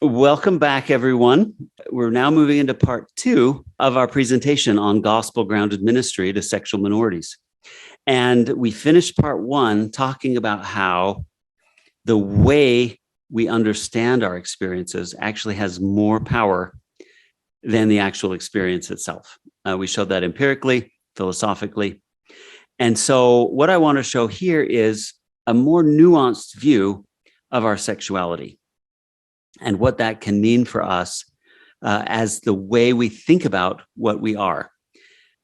Welcome back, everyone. We're now moving into part 2 of our presentation on gospel-grounded ministry to sexual minorities. And we finished part 1 talking about how the way we understand our experiences actually has more power than the actual experience itself. We showed that empirically, philosophically. And so what I want to show here is a more nuanced view of our sexuality and what that can mean for us as the way we think about what we are.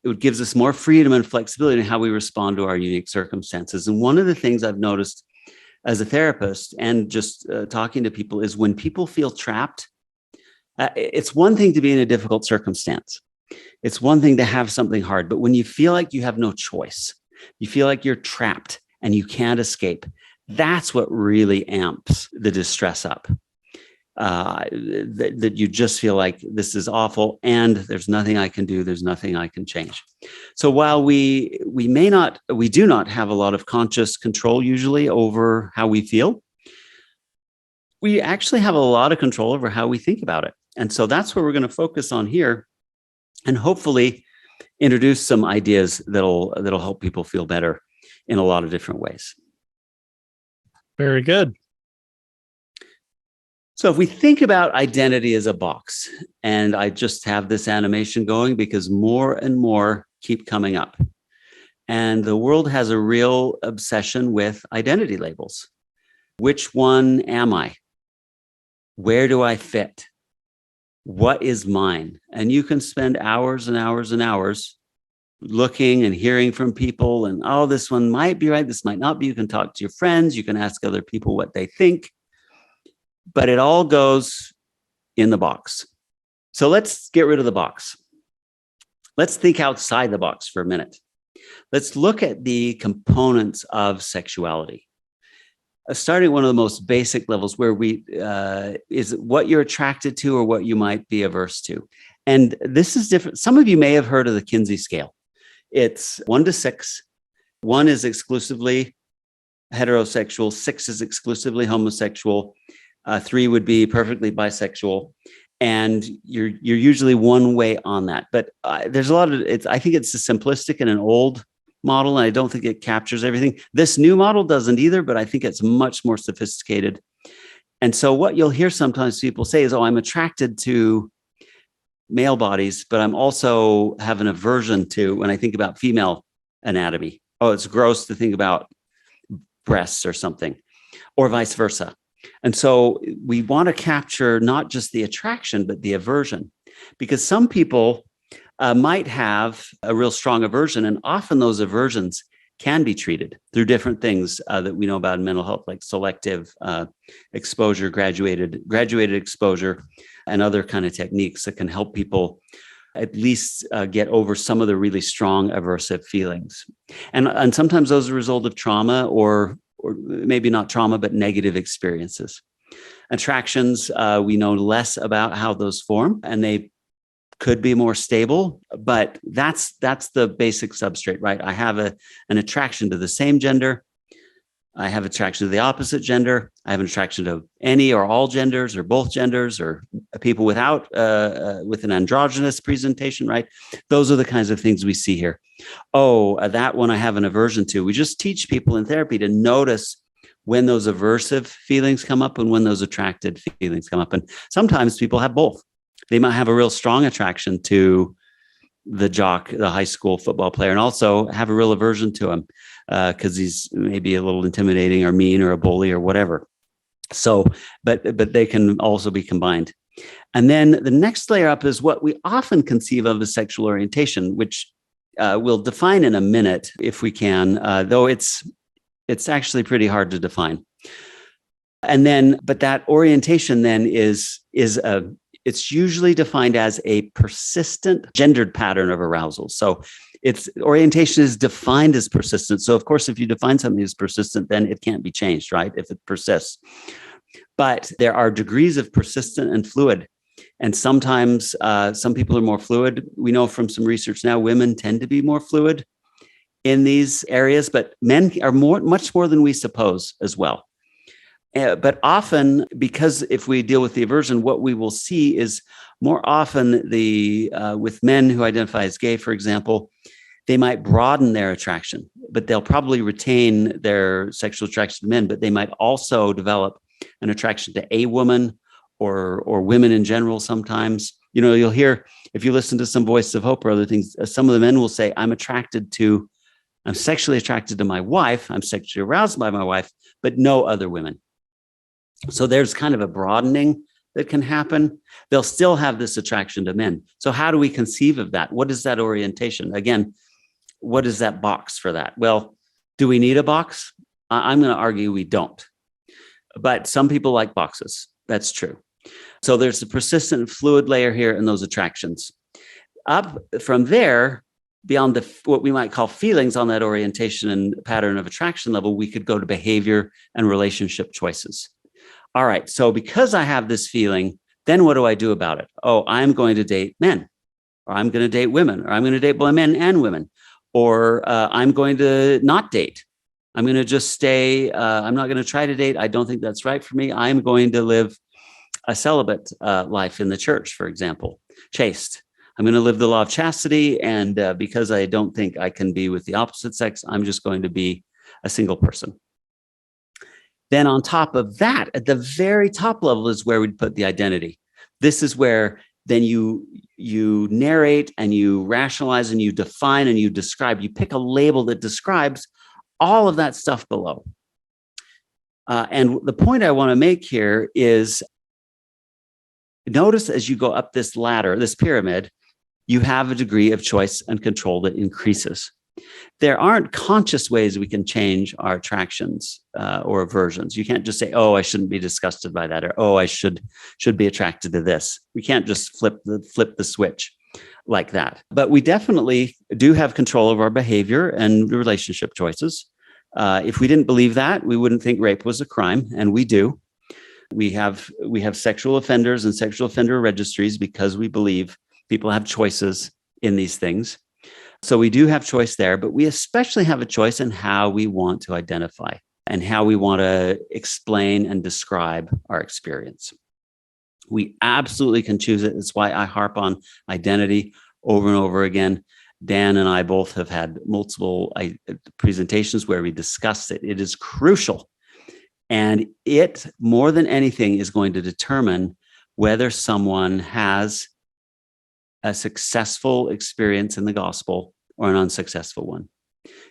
It gives us more freedom and flexibility in how we respond to our unique circumstances. And one of the things I've noticed as a therapist and just talking to people is when people feel trapped, it's one thing to be in a difficult circumstance. It's one thing to have something hard, but when you feel like you have no choice, you feel like you're trapped and you can't escape, that's what really amps the distress up. That you just feel like this is awful and there's nothing I can do, there's nothing I can change. So while we do not have a lot of conscious control usually over how we feel, we actually have a lot of control over how we think about it. And so that's what we're going to focus on here and hopefully introduce some ideas that'll help people feel better in a lot of different ways. Very good. So if we think about identity as a box, and I just have this animation going because more and more keep coming up. And the world has a real obsession with identity labels. Which one am I? Where do I fit? What is mine? And you can spend hours and hours and hours looking and hearing from people and, oh, this one might be right, this might not be. You can talk to your friends, you can ask other people what they think. But it all goes in the box. So let's get rid of the box. Let's think outside the box for a minute. Let's look at the components of sexuality. Starting at one of the most basic levels where is what you're attracted to or what you might be averse to. And this is different. Some of you may have heard of the Kinsey scale. It's 1 to 6. 1 is exclusively heterosexual. 6 is exclusively homosexual. 3 would be perfectly bisexual, and you're usually one way on that. But there's a lot of it. I think it's a simplistic and an old model, and I don't think it captures everything. This new model doesn't either, but I think it's much more sophisticated. And so what you'll hear sometimes people say is, "Oh, I'm attracted to male bodies, but I'm also have an aversion to when I think about female anatomy. Oh, it's gross to think about breasts or something, or vice versa." And so we want to capture not just the attraction, but the aversion, because some people might have a real strong aversion, and often those aversions can be treated through different things that we know about in mental health, like selective exposure, graduated exposure, and other kind of techniques that can help people at least get over some of the really strong aversive feelings. And sometimes those are a result of trauma or maybe not trauma, but negative experiences. Attractions, we know less about how those form, and they could be more stable, but that's the basic substrate, right? I have an attraction to the same gender. I have attraction to the opposite gender. I have an attraction to any or all genders or both genders or people with an androgynous presentation, right? Those are the kinds of things we see here. Oh, that one I have an aversion to. We just teach people in therapy to notice when those aversive feelings come up and when those attracted feelings come up. And sometimes people have both. They might have a real strong attraction to the jock, the high school football player, and also have a real aversion to him because he's maybe a little intimidating or mean or a bully or whatever. So, but they can also be combined. And then the next layer up is what we often conceive of as sexual orientation, which we'll define in a minute if we can, though it's actually pretty hard to define. And then, but that orientation then is it's usually defined as a persistent gendered pattern of arousal. So its orientation is defined as persistent. So of course, if you define something as persistent, then it can't be changed, right? If it persists. But there are degrees of persistent and fluid. And sometimes some people are more fluid. We know from some research now, women tend to be more fluid in these areas, but men are much more than we suppose as well. But often, because if we deal with the aversion, what we will see is more often with men who identify as gay, for example, they might broaden their attraction, but they'll probably retain their sexual attraction to men, but they might also develop an attraction to a woman or women in general sometimes. You'll hear, if you listen to some Voice of Hope or other things, some of the men will say, I'm sexually attracted to my wife, I'm sexually aroused by my wife, but no other women. So there's kind of a broadening that can happen. They'll still have this attraction to men. So how do we conceive of that? What is that orientation? Again, what is that box for that? Well, do we need a box? I'm going to argue we don't. But some people like boxes. That's true. So there's a persistent and fluid layer here in those attractions. Up from there, beyond what we might call feelings on that orientation and pattern of attraction level, we could go to behavior and relationship choices. All right, so because I have this feeling, then what do I do about it? Oh, I'm going to date men, or I'm going to date women, or I'm going to date both men and women, or I'm going to not date. I'm going to just stay. I'm not going to try to date. I don't think that's right for me. I'm going to live a celibate life in the church, for example, chaste. I'm going to live the law of chastity. And because I don't think I can be with the opposite sex, I'm just going to be a single person. Then on top of that, at the very top level is where we'd put the identity. This is where then you narrate and you rationalize and you define and you describe. You pick a label that describes all of that stuff below. And the point I want to make here is, notice as you go up this ladder, this pyramid, you have a degree of choice and control that increases. There aren't conscious ways we can change our attractions or aversions. You can't just say, oh, I shouldn't be disgusted by that, or oh, I should be attracted to this. We can't just flip the switch like that. But we definitely do have control of our behavior and relationship choices. If we didn't believe that, we wouldn't think rape was a crime, and we do. We have sexual offenders and sexual offender registries because we believe people have choices in these things. So we do have choice there, but we especially have a choice in how we want to identify and how we want to explain and describe our experience. We absolutely can choose it. That's why I harp on identity over and over again. Dan and I both have had multiple presentations where we discussed it. It is crucial. And it, more than anything, is going to determine whether someone has a successful experience in the gospel or an unsuccessful one.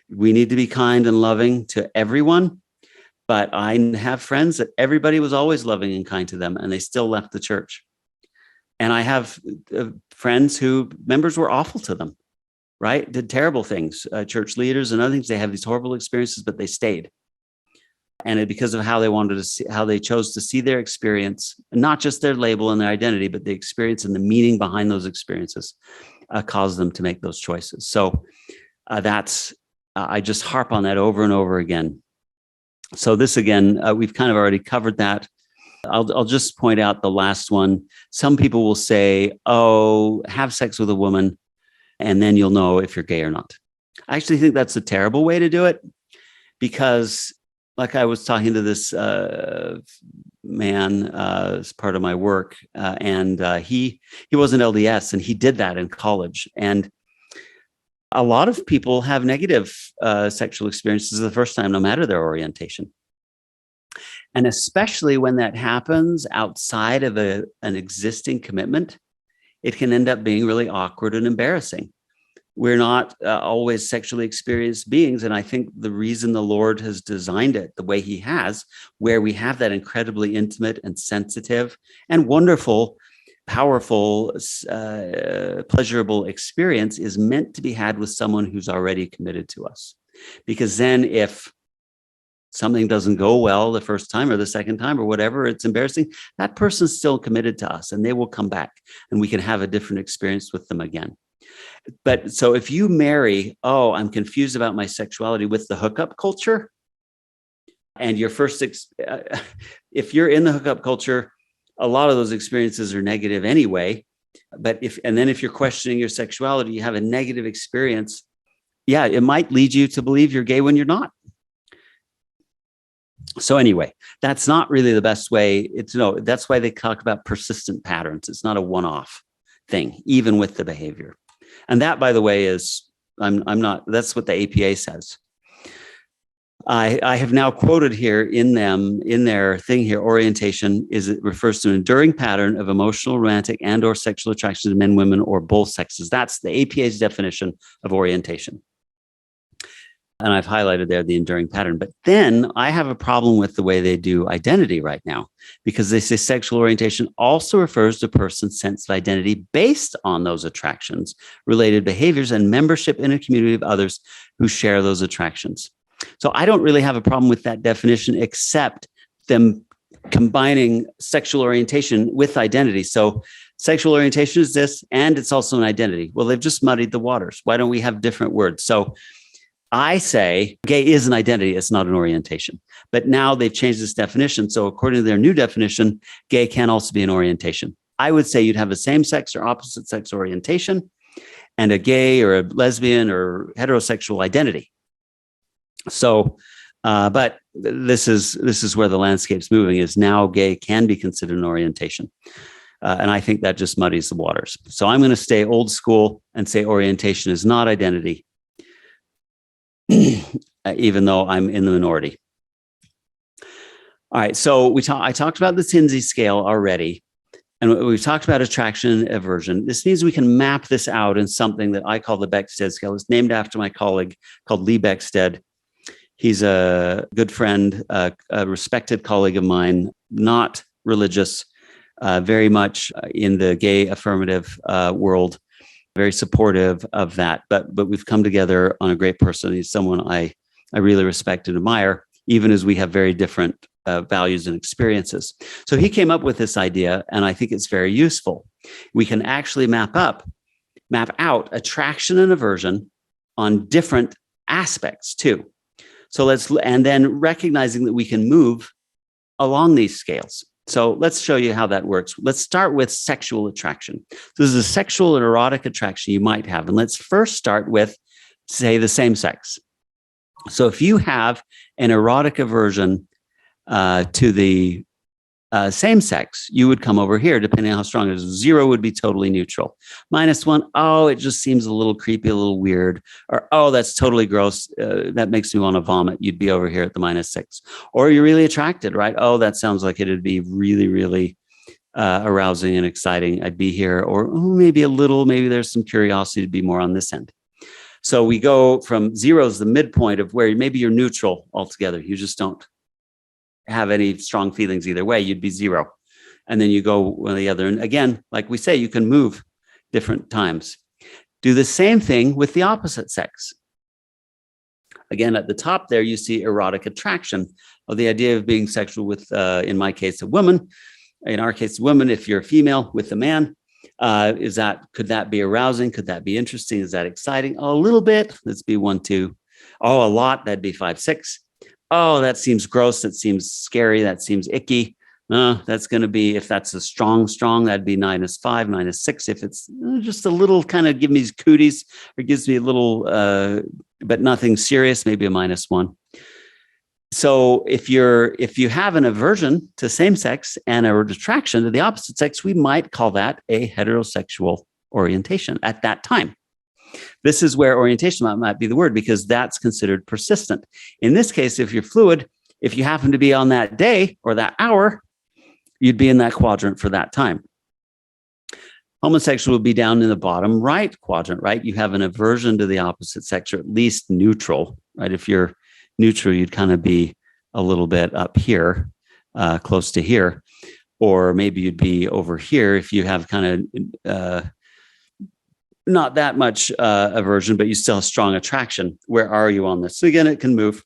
We need to be kind and loving to everyone, but I have friends that everybody was always loving and kind to them, and they still left the church. And I have friends who members were awful to them, right? Did terrible things, church leaders and other things. They have these horrible experiences, but they stayed. And because of how they wanted to see, how they chose to see their experience, not just their label and their identity, but the experience and the meaning behind those experiences caused them to make those choices. So I just harp on that over and over again. So this again, we've kind of already covered that. I'll just point out the last one. Some people will say, oh, have sex with a woman, and then you'll know if you're gay or not. I actually think that's a terrible way to do it, because like I was talking to this man as part of my work, and he was an LDS, and he did that in college. And a lot of people have negative sexual experiences the first time, no matter their orientation. And especially when that happens outside of an existing commitment, it can end up being really awkward and embarrassing. We're not always sexually experienced beings. And I think the reason the Lord has designed it the way he has, where we have that incredibly intimate and sensitive and wonderful, powerful, pleasurable experience, is meant to be had with someone who's already committed to us. Because then if something doesn't go well the first time or the second time or whatever, it's embarrassing, that person's still committed to us, and they will come back and we can have a different experience with them again. But so if you marry, oh, I'm confused about my sexuality, with the hookup culture, and your first, if you're in the hookup culture, a lot of those experiences are negative anyway. But if you're questioning your sexuality, you have a negative experience. Yeah, it might lead you to believe you're gay when you're not. So anyway, that's not really the best way. That's why they talk about persistent patterns. It's not a one-off thing, even with the behavior. And that, by the way, I'm not, that's what the APA says. I have now quoted here in their thing here, orientation it refers to an enduring pattern of emotional, romantic, and or sexual attraction to men, women, or both sexes. That's the APA's definition of orientation. And I've highlighted there the enduring pattern. But then I have a problem with the way they do identity right now, because they say sexual orientation also refers to a person's sense of identity based on those attractions, related behaviors, and membership in a community of others who share those attractions. So I don't really have a problem with that definition, except them combining sexual orientation with identity. So sexual orientation is this, and it's also an identity. Well, they've just muddied the waters. Why don't we have different words? So I say gay is an identity, it's not an orientation. But now they've changed this definition. So according to their new definition, gay can also be an orientation. I would say you'd have a same-sex or opposite sex orientation and a gay or a lesbian or heterosexual identity. So, but this is where the landscape's moving, is now gay can be considered an orientation. And I think that just muddies the waters. So I'm going to stay old school and say orientation is not identity, even though I'm in the minority. All right, so I talked about the Kinsey scale already, and we've talked about attraction and aversion. This means we can map this out in something that I call the Beckstead Scale. It's named after my colleague called Lee Beckstead. He's a good friend, a respected colleague of mine, not religious, very much in the gay affirmative world, very supportive of that. But we've come together on a great person. He's someone I really respect and admire, even as we have very different values and experiences. So he came up with this idea, and I think it's very useful. We can actually map out attraction and aversion on different aspects too. So and then recognizing that we can move along these scales. So let's show you how that works. Let's start with sexual attraction. So this is a sexual and erotic attraction you might have. And let's first start with, say, the same sex. So if you have an erotic aversion to the same sex, you would come over here, depending on how strong it is. 0 would be totally neutral. -1, oh, it just seems a little creepy, a little weird. Or, oh, that's totally gross. That makes me want to vomit. You'd be over here at the -6. Or you're really attracted, right? Oh, that sounds like it'd be really, really arousing and exciting. I'd be here. Or maybe a little, maybe there's some curiosity to be more on this end. So we go from 0 is the midpoint of where maybe you're neutral altogether. You just don't have any strong feelings either way. You'd be 0. And then you go one or the other. And again, like we say, you can move different times. Do the same thing with the opposite sex. Again, at the top there, you see erotic attraction, or the idea of being sexual with, in my case, a woman. In our case, a woman, if you're a female with a man, could that be arousing? Could that be interesting? Is that exciting? Oh, a little bit. Let's be 1, 2. Oh, a lot. That'd be 5, 6. Oh, that seems gross. That seems scary. That seems icky. That's going to be, if that's a strong, that'd be -5, -6. If it's just a little kind of give me cooties, or gives me a little, but nothing serious, maybe a -1. So if you have an aversion to same sex and a attraction to the opposite sex, we might call that a heterosexual orientation at that time. This is where orientation might be the word, because that's considered persistent. In this case, if you're fluid, if you happen to be on that day or that hour, you'd be in that quadrant for that time. Homosexual would be down in the bottom right quadrant, right? You have an aversion to the opposite sex, or at least neutral, right? If you're neutral, you'd kind of be a little bit up here, close to here, or maybe you'd be over here if you have kind of not that much aversion, but you still have strong attraction. Where are you on this? So again, it can move.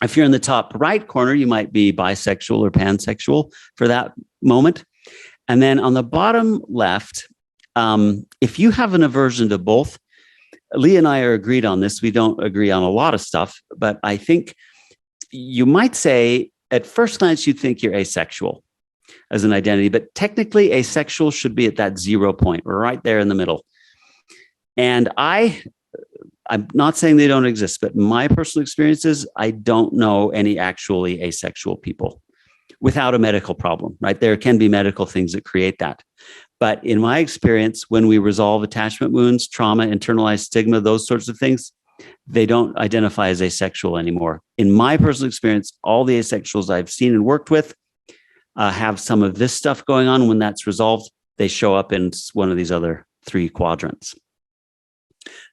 If you're in the top right corner, you might be bisexual or pansexual for that moment. And then on the bottom left, if you have an aversion to both, Lee and I are agreed on this. We don't agree on a lot of stuff, but I think you might say at first glance, you'd think you're asexual as an identity, but technically asexual should be at that 0 point. We're right there in the middle. And I I'm not saying they don't exist, but my personal experiences, I don't know any actually asexual people without a medical problem, right? There can be medical things that create that. But in my experience, when we resolve attachment wounds, trauma, internalized stigma, those sorts of things, they don't identify as asexual anymore. In my personal experience, all the asexuals I've seen and worked with have some of this stuff going on. When that's resolved, they show up in one of these other 3 quadrants.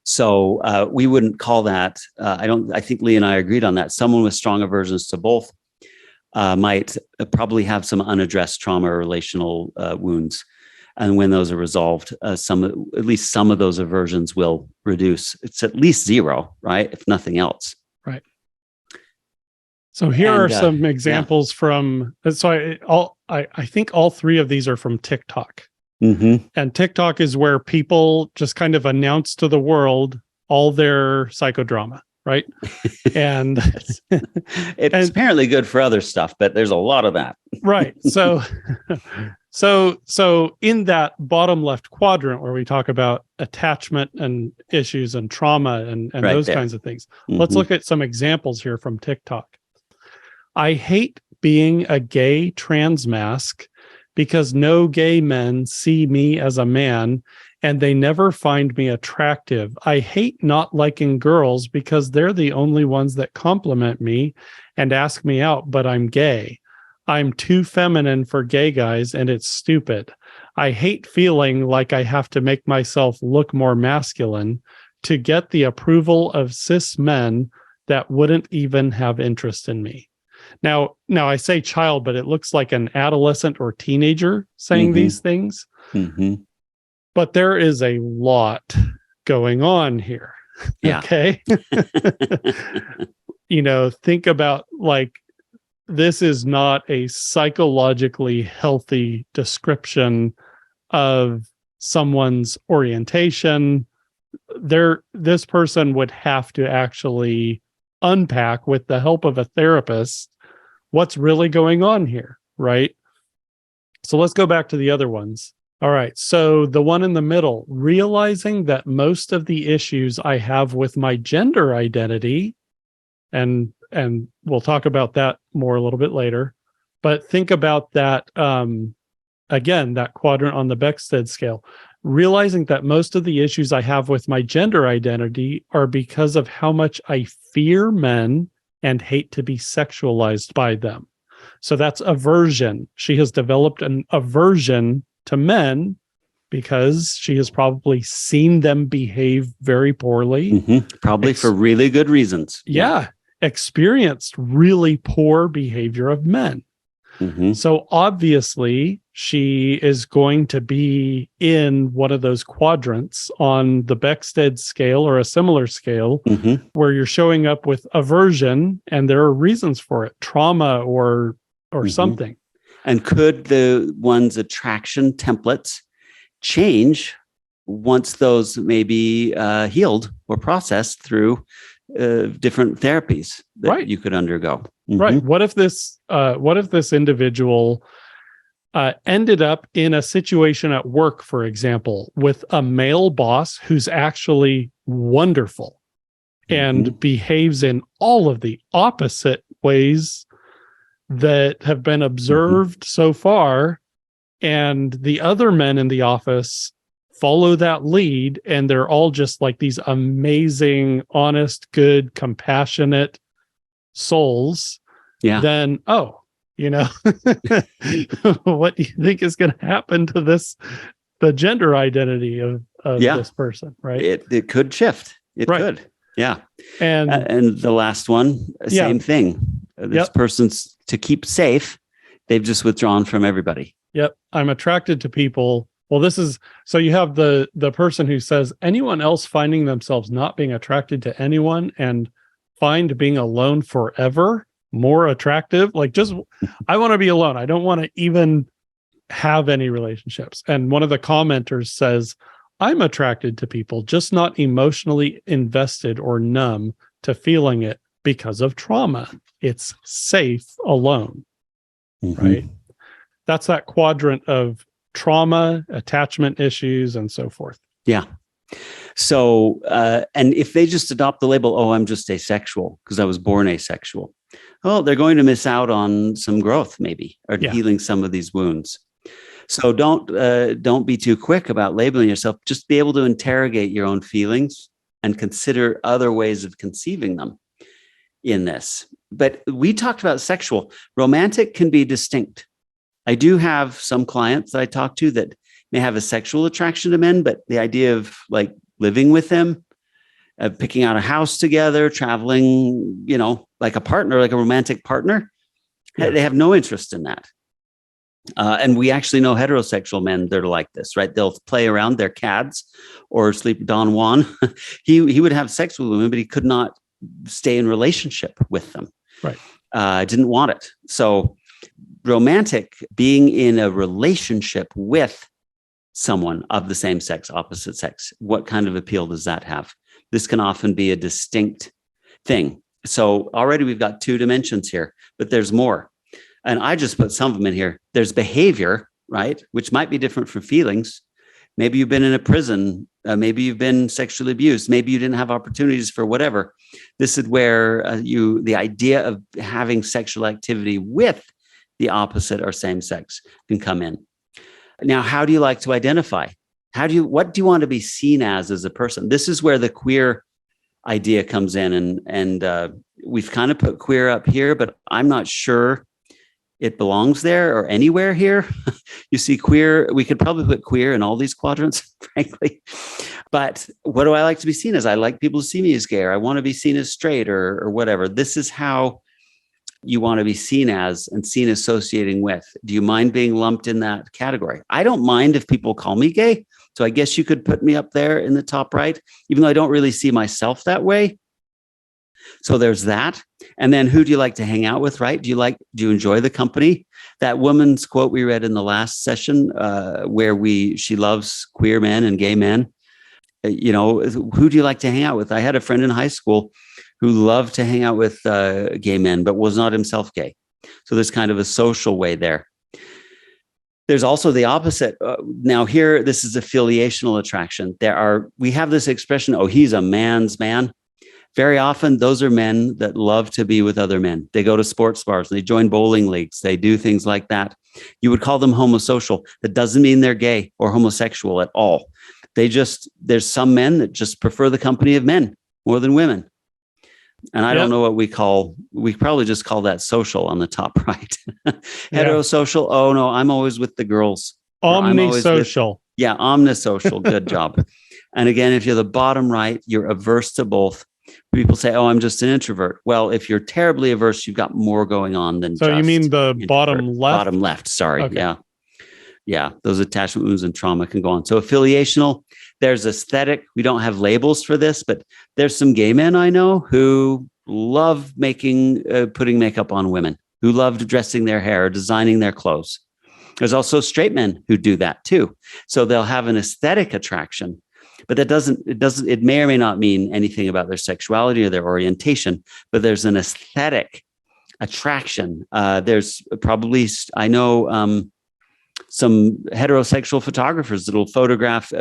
So we wouldn't call that, I think Lee and I agreed on that. Someone with strong aversions to both might probably have some unaddressed trauma or relational wounds. And when those are resolved, at least some of those aversions will reduce. It's at least 0, right? If nothing else. Right. So here are some examples from, so I think all 3 of these are from TikTok. Mm-hmm. And TikTok is where people just kind of announce to the world all their psychodrama, right? And it's apparently good for other stuff, but there's a lot of that. Right. So in that bottom left quadrant where we talk about attachment and issues and trauma and right those there. kinds of things, Mm-hmm. let's look at some examples here from TikTok. I hate being a gay trans mask because no gay men see me as a man and they never find me attractive. I hate not liking girls because they're the only ones that compliment me and ask me out, but I'm gay. I'm too feminine for gay guys and it's stupid. I hate feeling like I have to make myself look more masculine to get the approval of cis men that wouldn't even have interest in me. Now I say child, but it looks like an adolescent or teenager saying these things. Mm-hmm. But there is a lot going on here. Yeah. Okay. Think about this is not a psychologically healthy description of someone's orientation. This person would have to actually unpack with the help of a therapist what's really going on here, right? So let's go back to the other ones. All right. So the one in the middle, realizing that most of the issues I have with my gender identity, and we'll talk about that more a little bit later, but think about that, again, that quadrant on the Beckstead scale, realizing that most of the issues I have with my gender identity are because of how much I fear men and hate to be sexualized by them. So that's aversion. She has developed an aversion to men because she has probably seen them behave very poorly. Mm-hmm. Probably for really good reasons. Yeah. Experienced really poor behavior of men. Mm-hmm. So obviously she is going to be in one of those quadrants on the Beckstead scale or a similar scale where you're showing up with aversion and there are reasons for it, trauma or something. And could the one's attraction templates change once those may be healed or processed through different therapies that you could undergo? Mm-hmm. Right. What if this individual ended up in a situation at work, for example, with a male boss who's actually wonderful and behaves in all of the opposite ways that have been observed so far, and the other men in the office follow that lead, and they're all just like these amazing, honest, good, compassionate souls, then, what do you think is going to happen to the gender identity of this person, right? It could shift. It could. Yeah. And the last one, same thing. This person's, to keep safe, they've just withdrawn from everybody. Yep. I'm attracted to people. Well, this is, so you have the person who says anyone else finding themselves not being attracted to anyone and find being alone forever more attractive. I want to be alone. I don't want to even have any relationships. And one of the commenters says, I'm attracted to people, just not emotionally invested or numb to feeling it because of trauma. It's safe alone, right? That's that quadrant of trauma, attachment issues, and so forth. Yeah. So, and if they just adopt the label, oh, I'm just asexual because I was born asexual, well, they're going to miss out on some growth, maybe, or healing some of these wounds. So don't be too quick about labeling yourself. Just be able to interrogate your own feelings and consider other ways of conceiving them in this. But we talked about sexual. Romantic can be distinct. I do have some clients that I talk to that may have a sexual attraction to men, but the idea of like living with them, picking out a house together, traveling, like a partner, like a romantic partner, they have no interest in that. And we actually know heterosexual men that are like this, right? They'll play around their cads or sleep with Don Juan. He would have sex with women, but he could not stay in relationship with them. Right. Didn't want it. So romantic, being in a relationship with someone of the same sex, opposite sex, what kind of appeal does that have? This can often be a distinct thing. So already we've got 2 dimensions here, but there's more. And I just put some of them in here. There's behavior, right? Which might be different from feelings. Maybe you've been in a prison. Maybe you've been sexually abused. Maybe you didn't have opportunities for whatever. This is where the idea of having sexual activity with the opposite or same sex can come in. Now, how do you like to identify? What do you want to be seen as a person? This is where the queer idea comes in. And we've kind of put queer up here, but I'm not sure it belongs there or anywhere here. You see queer, we could probably put queer in all these quadrants, frankly. But what do I like to be seen as? I like people to see me as gay, or I want to be seen as straight or whatever. This is how you want to be seen as and seen associating with. Do you mind being lumped in that category? I don't mind if people call me gay. So I guess you could put me up there in the top right, even though I don't really see myself that way. So there's that. And then who do you like to hang out with, right? Do you enjoy the company? That woman's quote we read in the last session, where she loves queer men and gay men. Who do you like to hang out with? I had a friend in high school who loved to hang out with gay men, but was not himself gay. So there's kind of a social way there. There's also the opposite. Now here, this is affiliational attraction. We have this expression, oh, he's a man's man. Very often, those are men that love to be with other men. They go to sports bars, they join bowling leagues, they do things like that. You would call them homosocial. That doesn't mean they're gay or homosexual at all. There's some men that just prefer the company of men more than women. And I don't know what we probably just call that social on the top right. Heterosocial, oh no, I'm always with the girls. Omnisocial. Omnisocial, good job. And again, if you're the bottom right, you're averse to both. People say, oh, I'm just an introvert. Well, if you're terribly averse, you've got more going on than so just you mean the introvert. bottom left? Bottom left, sorry. Okay. Yeah. Those attachment wounds and trauma can go on. So affiliational, there's aesthetic. We don't have labels for this, but there's some gay men I know who love putting makeup on women, who love dressing their hair, designing their clothes. There's also straight men who do that too. So they'll have an aesthetic attraction. But it may or may not mean anything about their sexuality or their orientation, but there's an aesthetic attraction. There's probably, I know some heterosexual photographers that'll photograph,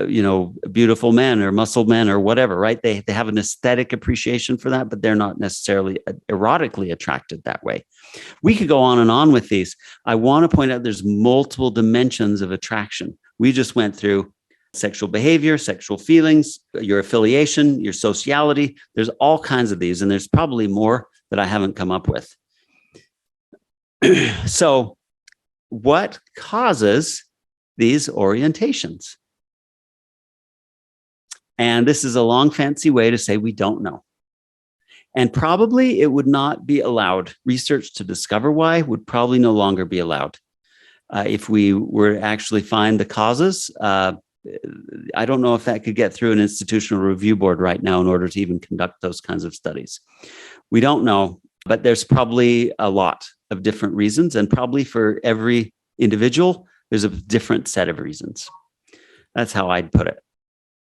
beautiful men or muscled men or whatever, right? They have an aesthetic appreciation for that, but they're not necessarily erotically attracted that way. We could go on and on with these. I want to point out there's multiple dimensions of attraction. We just went through sexual behavior, sexual feelings, your affiliation, your sociality. There's all kinds of these, and there's probably more that I haven't come up with. So what causes these orientations? And this is a long, fancy way to say we don't know. And probably it would not be allowed. Research to discover why would probably no longer be allowed. If we were to actually find the causes, I don't know if that could get through an institutional review board right now in order to even conduct those kinds of studies. We don't know, but there's probably a lot of different reasons, and probably for every individual, there's a different set of reasons. That's how I'd put it.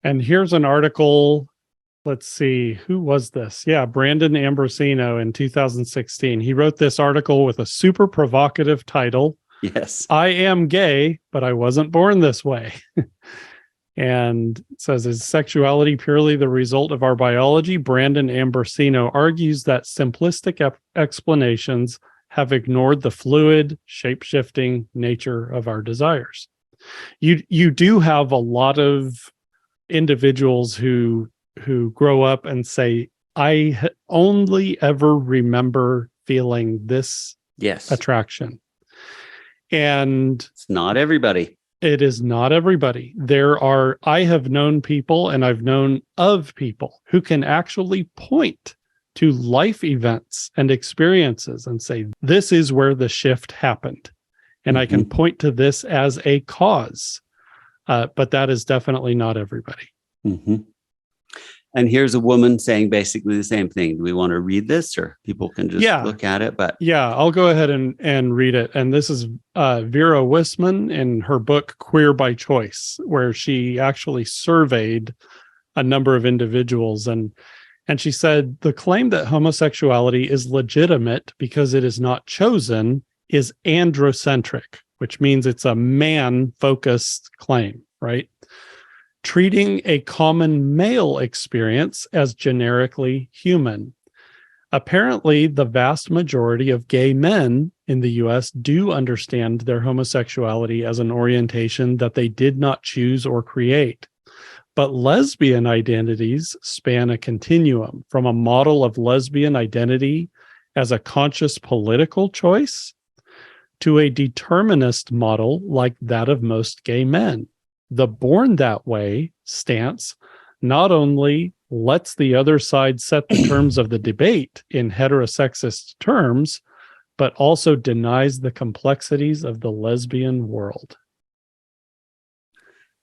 And here's an article. Let's see, who was this? Yeah, Brandon Ambrosino in 2016. He wrote this article with a super provocative title. Yes. I am gay, but I wasn't born this way. And it says, is sexuality purely the result of our biology? Brandon Ambrosino argues that simplistic explanations have ignored the fluid, shape-shifting nature of our desires. You do have a lot of individuals who grow up and say, I only ever remember feeling this attraction. And it's not everybody. It is not everybody. I have known people, and I've known of people who can actually point to life events and experiences and say, this is where the shift happened. And I can point to this as a cause. But that is definitely not everybody. And here's a woman saying basically the same thing. Do we want to read this, or people can just look at it? But yeah, I'll go ahead and read it. And this is Vera Wisman in her book, Queer by Choice, where she actually surveyed a number of individuals. And she said, the claim that homosexuality is legitimate because it is not chosen is androcentric, which means it's a man-focused claim, right? Treating a common male experience as generically human. Apparently, the vast majority of gay men in the US do understand their homosexuality as an orientation that they did not choose or create. But lesbian identities span a continuum from a model of lesbian identity as a conscious political choice to a determinist model like that of most gay men. The born that way stance not only lets the other side set the terms of the debate in heterosexist terms, but also denies the complexities of the lesbian world.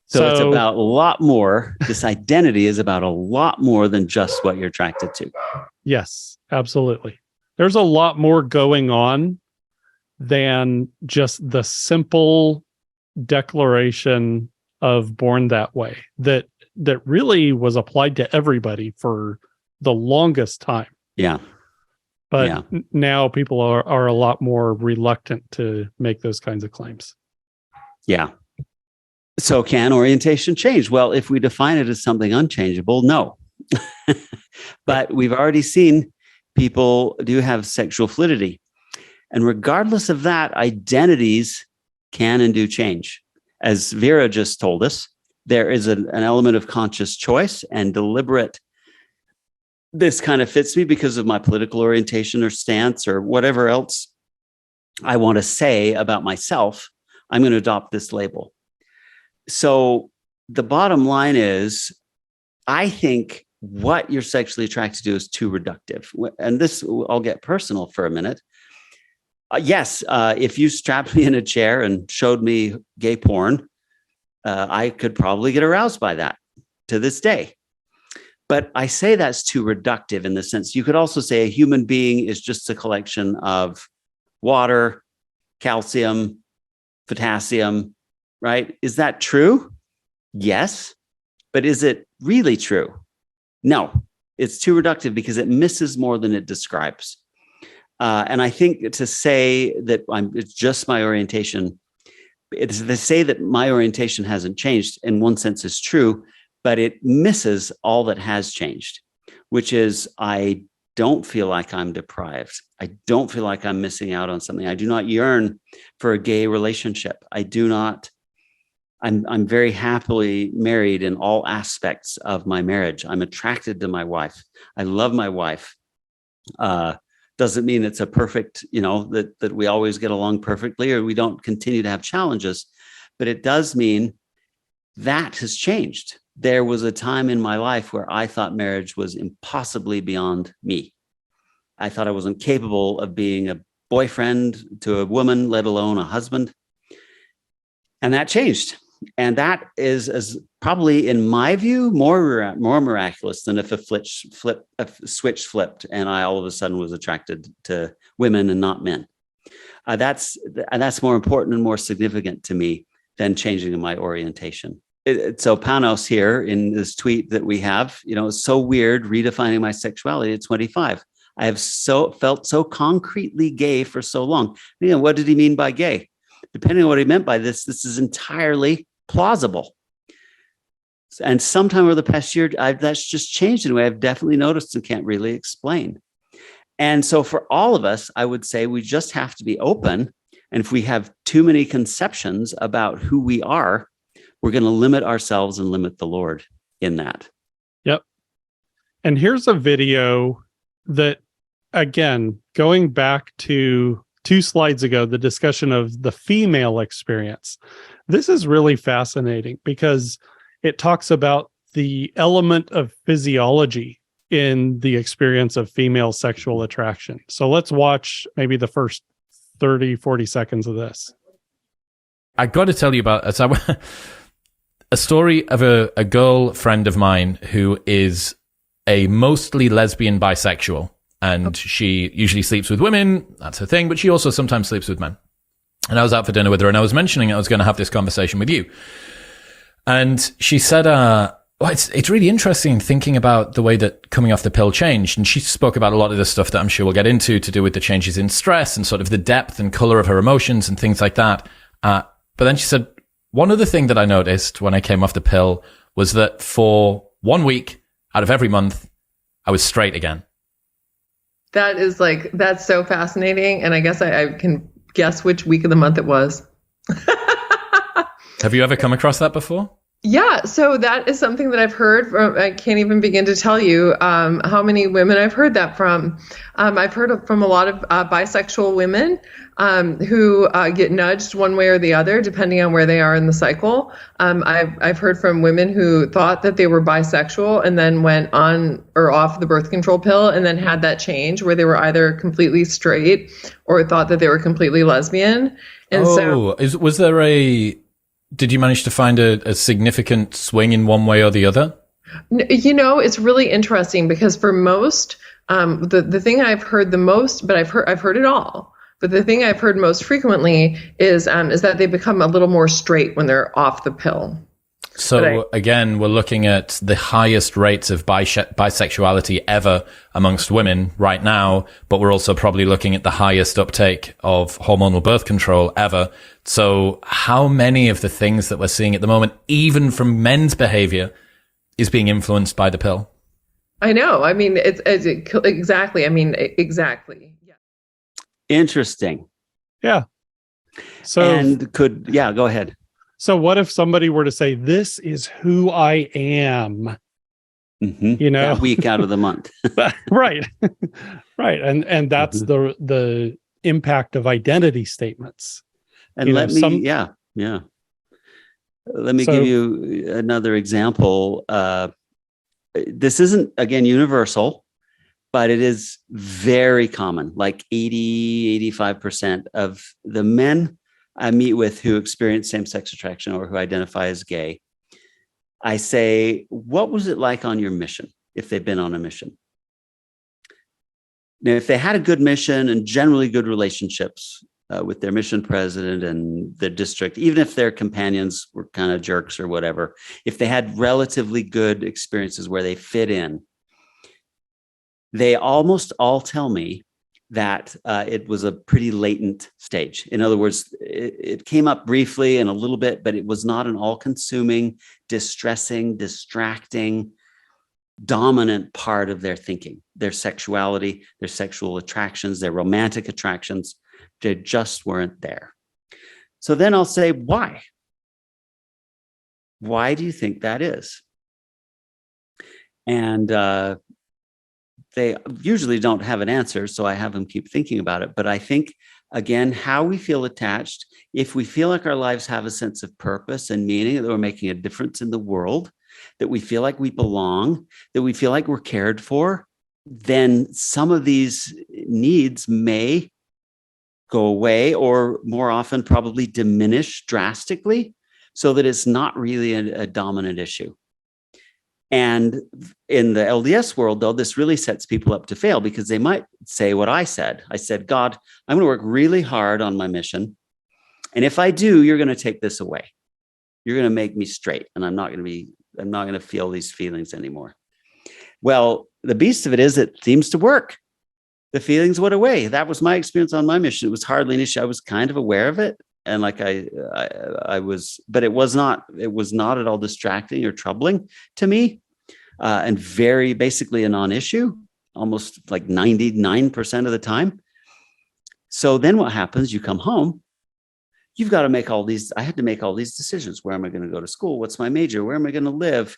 So it's about a lot more. This identity is about a lot more than just what you're attracted to. Yes, absolutely. There's a lot more going on than just the simple declaration of born that way that really was applied to everybody for the longest time. Yeah. But now people are a lot more reluctant to make those kinds of claims. Yeah. So can orientation change? Well, if we define it as something unchangeable, no. But we've already seen people do have sexual fluidity. And regardless of that, identities can and do change. As Vera just told us, there is an element of conscious choice and deliberate. This kind of fits me because of my political orientation or stance or whatever else I want to say about myself. I'm going to adopt this label. So the bottom line is, I think what you're sexually attracted to is too reductive. And this, I'll get personal for a minute. Yes, if you strapped me in a chair and showed me gay porn, I could probably get aroused by that to this day. But I say that's too reductive in the sense you could also say a human being is just a collection of water, calcium, potassium, right? Is that true? Yes. But is it really true? No, it's too reductive because it misses more than it describes. And I think to say that it's just my orientation, it's to say that my orientation hasn't changed in one sense is true, but it misses all that has changed, which is I don't feel like I'm deprived. I don't feel like I'm missing out on something. I do not yearn for a gay relationship. I do not. I'm very happily married in all aspects of my marriage. I'm attracted to my wife. I love my wife. Doesn't mean it's a perfect, that we always get along perfectly or we don't continue to have challenges, but it does mean that has changed. There was a time in my life where I thought marriage was impossibly beyond me. I thought I wasn't capable of being a boyfriend to a woman, let alone a husband. And that changed. And that is probably, in my view, more miraculous than if a switch flipped and I all of a sudden was attracted to women and not men. That's more important and more significant to me than changing my orientation. So Panos here in this tweet that we have, it's so weird redefining my sexuality at 25. I have felt so concretely gay for so long. What did he mean by gay? Depending on what he meant by this is entirely plausible. And sometime over the past year, that's just changed in a way I've definitely noticed and can't really explain. And so for all of us, I would say we just have to be open. And if we have too many conceptions about who we are, we're going to limit ourselves and limit the Lord in that. Yep. And here's a video that, again, going back to 2 slides ago, the discussion of the female experience. This is really fascinating because it talks about the element of physiology in the experience of female sexual attraction. So let's watch maybe the first 30, 40 seconds of this. I got to tell you about a story of a girl friend of mine who is a mostly lesbian bisexual. And she usually sleeps with women. That's her thing. But she also sometimes sleeps with men. And I was out for dinner with her and I was mentioning I was going to have this conversation with you. And she said, well, it's really interesting thinking about the way that coming off the pill changed. And she spoke about a lot of the stuff that I'm sure we'll get into to do with the changes in stress and sort of the depth and color of her emotions and things like that. But then she said, one other thing that I noticed when I came off the pill was that for 1 week out of every month, I was straight again. That's so fascinating. And I guess I can guess which week of the month it was. Have you ever come across that before? Yeah, so that is something that I've heard from. I can't even begin to tell you how many women I've heard that from. I've heard from a lot of bisexual women who get nudged one way or the other, depending on where they are in the cycle. I've heard from women who thought that they were bisexual and then went on or off the birth control pill and then had that change where they were either completely straight or thought that they were completely lesbian. And was there did you manage to find a significant swing in one way or the other? You know, it's really interesting because for most, the thing I've heard the most, but I've heard it all. But the thing I've heard most frequently is that they become a little more straight when they're off the pill. So again, we're looking at the highest rates of bisexuality ever amongst women right now, but we're also probably looking at the highest uptake of hormonal birth control ever. So how many of the things that we're seeing at the moment, even from men's behavior, is being influenced by the pill? I know. I mean, it's exactly. I mean, exactly. Yeah. Interesting. Yeah. So go ahead. So what if somebody were to say, this is who I am, you know, that week out of the month. Right. Right. And that's the impact of identity statements. And let me give you another example. This isn't, again, universal, but it is very common. Like 85% of the men I meet with who experience same-sex attraction or who identify as gay, I say, what was it like on your mission, if they've been on a mission? Now, if they had a good mission and generally good relationships with their mission president and the district, even if their companions were kind of jerks or whatever, if they had relatively good experiences where they fit in, they almost all tell me that it was a pretty latent stage. In other words, it came up briefly and a little bit, but it was not an all-consuming, distressing, distracting, dominant part of their thinking, their sexuality, their sexual attractions, their romantic attractions. They just weren't there. So then I'll say, why? Why do you think that is? And they usually don't have an answer, so I have them keep thinking about it. But I think, again, how we feel attached, if we feel like our lives have a sense of purpose and meaning, that we're making a difference in the world, that we feel like we belong, that we feel like we're cared for, then some of these needs may go away or more often probably diminish drastically so that it's not really a dominant issue. And in the LDS world, though, this really sets people up to fail because they might say what I said. I said, God, I'm going to work really hard on my mission. And if I do, you're going to take this away. You're going to make me straight. And I'm not going to feel these feelings anymore. Well, the beast of it is it seems to work. The feelings went away. That was my experience on my mission. It was hardly an issue. I was kind of aware of it. And like I was, but it was not at all distracting or troubling to me, and very basically a non-issue, almost like 99% of the time. So then what happens? You come home, you've got to make all these, I had to make all these decisions. Where am I going to go to school? What's my major? Where am I going to live?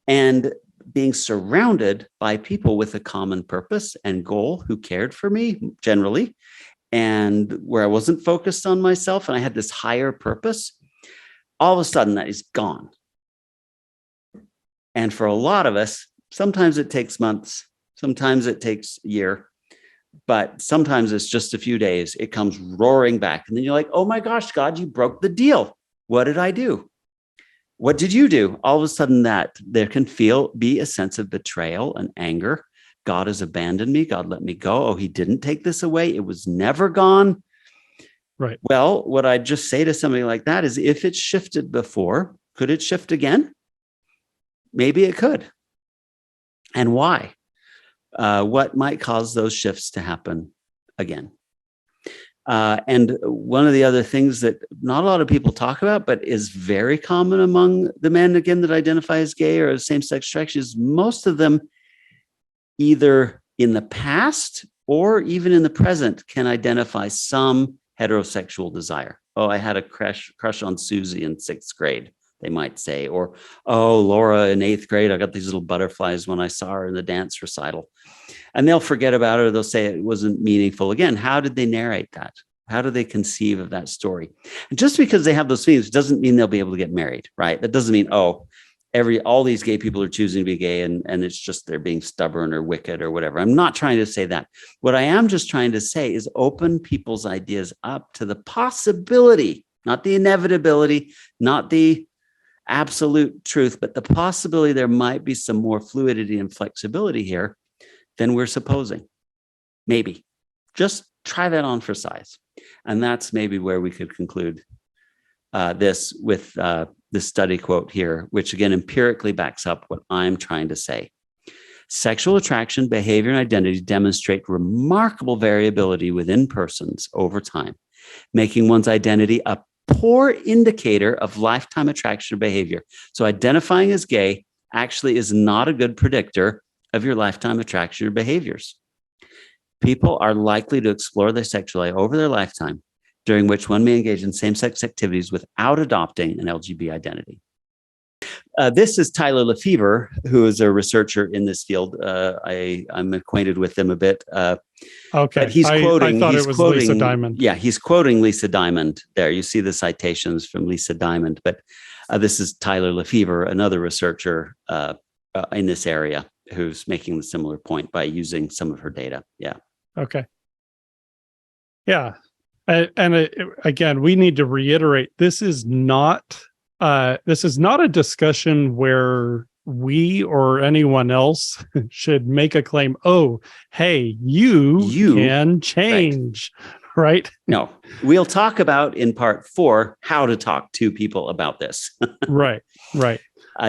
And being surrounded by people with a common purpose and goal who cared for me generally, and where I wasn't focused on myself and I had this higher purpose, all of a sudden that is gone. And for a lot of us, sometimes it takes months, sometimes it takes a year, but sometimes it's just a few days. It comes roaring back. And then you're like, oh my gosh, God, you broke the deal. What did I do? What did you do? All of a sudden that there can be a sense of betrayal and anger. God has abandoned me. God let me go. Oh, he didn't take this away. It was never gone. Right. Well, what I'd just say to somebody like that is, if it's shifted before, could it shift again? Maybe it could. And why? What might cause those shifts to happen again? And one of the other things that not a lot of people talk about, but is very common among the men, again, that identify as gay or same-sex attraction, is most of them either in the past or even in the present can identify some heterosexual desire. Oh, I had a crush on Susie in 6th grade, they might say. Or, oh, Laura in 8th grade, I got these little butterflies when I saw her in the dance recital. And they'll forget about it, or they'll say it wasn't meaningful. Again, how did they narrate that? How do they conceive of that story? And just because they have those feelings doesn't mean they'll be able to get married, right? That doesn't mean, oh, all these gay people are choosing to be gay and it's just they're being stubborn or wicked or whatever. I'm not trying to say that. What I am just trying to say is open people's ideas up to the possibility, not the inevitability, not the absolute truth, but the possibility there might be some more fluidity and flexibility here than we're supposing. Maybe. Just try that on for size. And that's maybe where we could conclude this with this study quote here, which again empirically backs up what I'm trying to say. Sexual attraction, behavior, and identity demonstrate remarkable variability within persons over time, making one's identity a poor indicator of lifetime attraction or behavior. So identifying as gay actually is not a good predictor of your lifetime attraction or behaviors. People are likely to explore their sexuality over their lifetime, during which one may engage in same-sex activities without adopting an LGBT identity. This is Tyler Lefevre, who is a researcher in this field. I'm acquainted with him a bit. Okay. But he's quoting. I thought it was Lisa Diamond. Yeah, he's quoting Lisa Diamond there. You see the citations from Lisa Diamond, but this is Tyler Lefevre, another researcher in this area, who's making the similar point by using some of her data. Yeah. Okay. Yeah. Again, we need to reiterate, this is not a discussion where we or anyone else should make a claim. Oh, hey, you can change, right? No, we'll talk about in part 4 how to talk to people about this. Right.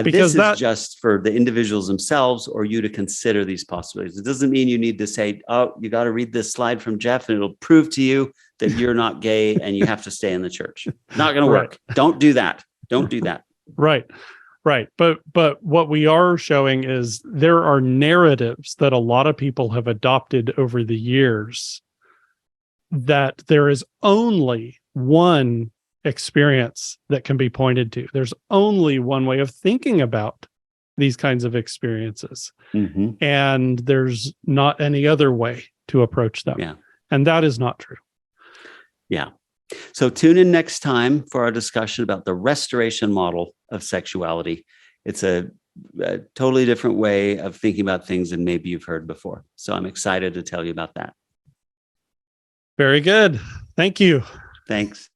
Because this is just for the individuals themselves or you to consider these possibilities. It doesn't mean you need to say, oh, you got to read this slide from Jeff and it'll prove to you that you're not gay and you have to stay in the church. Not going to work. Don't do that. Don't do that. Right. But what we are showing is there are narratives that a lot of people have adopted over the years, that there is only one experience that can be pointed to. There's only one way of thinking about these kinds of experiences. Mm-hmm. And there's not any other way to approach them. Yeah. And that is not true. Yeah. So tune in next time for our discussion about the restoration model of sexuality. It's a totally different way of thinking about things than maybe you've heard before. So I'm excited to tell you about that. Very good. Thank you. Thanks.